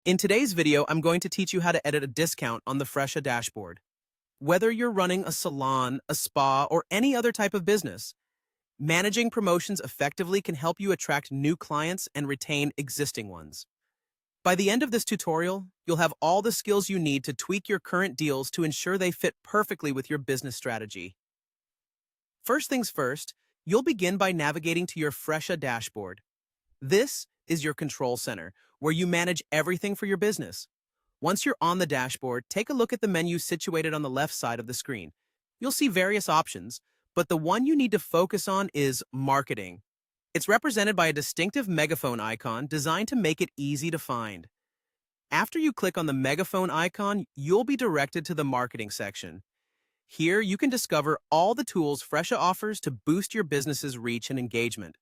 In today's video, I'm going to teach you how to edit a discount on the Fresha dashboard. Whether you're running a salon, a spa, or any other type of business, managing promotions effectively can help you attract new clients and retain existing ones. By the end of this tutorial, you'll have all the skills you need to tweak your current deals to ensure they fit perfectly with your business strategy. First things first, you'll begin by navigating to your Fresha dashboard. This is your control center, where you manage everything for your business. Once you're on the dashboard, take a look at the menu situated on the left side of the screen. You'll see various options, but the one you need to focus on is Marketing. It's represented by a distinctive megaphone icon designed to make it easy to find. After you click on the megaphone icon, you'll be directed to the Marketing section. Here, you can discover all the tools Fresha offers to boost your business's reach and engagement.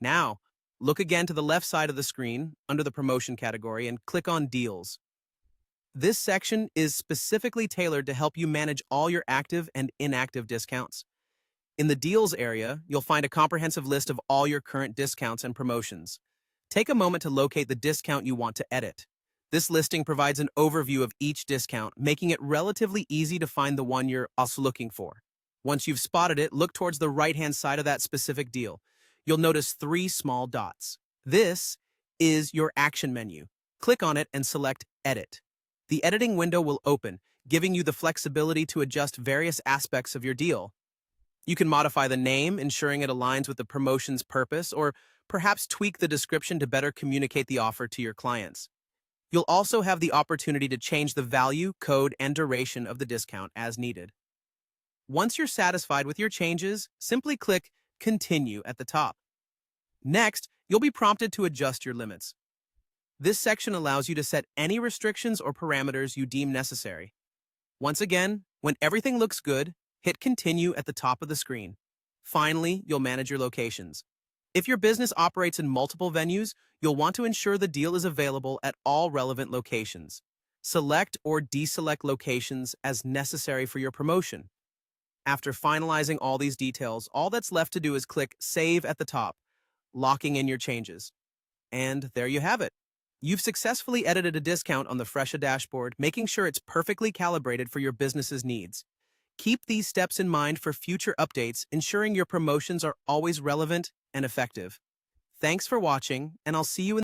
Now, look again to the left side of the screen, under the Promotion category, and click on Deals. This section is specifically tailored to help you manage all your active and inactive discounts. In the Deals area, you'll find a comprehensive list of all your current discounts and promotions. Take a moment to locate the discount you want to edit. This listing provides an overview of each discount, making it relatively easy to find the one you're also looking for. Once you've spotted it, look towards the right-hand side of that specific deal. You'll notice 3 small dots. This is your action menu. Click on it and select Edit. The editing window will open, giving you the flexibility to adjust various aspects of your deal. You can modify the name, ensuring it aligns with the promotion's purpose, or perhaps tweak the description to better communicate the offer to your clients. You'll also have the opportunity to change the value, code, and duration of the discount as needed. Once you're satisfied with your changes, simply click Continue at the top. Next, you'll be prompted to adjust your limits. This section allows you to set any restrictions or parameters you deem necessary. Once again, when everything looks good, hit Continue at the top of the screen. Finally, you'll manage your locations. If your business operates in multiple venues, you'll want to ensure the deal is available at all relevant locations. Select or deselect locations as necessary for your promotion. After finalizing all these details, all that's left to do is click Save at the top, locking in your changes. And there you have it. You've successfully edited a discount on the Fresha dashboard, making sure it's perfectly calibrated for your business's needs. Keep these steps in mind for future updates, ensuring your promotions are always relevant and effective. Thanks for watching, and I'll see you in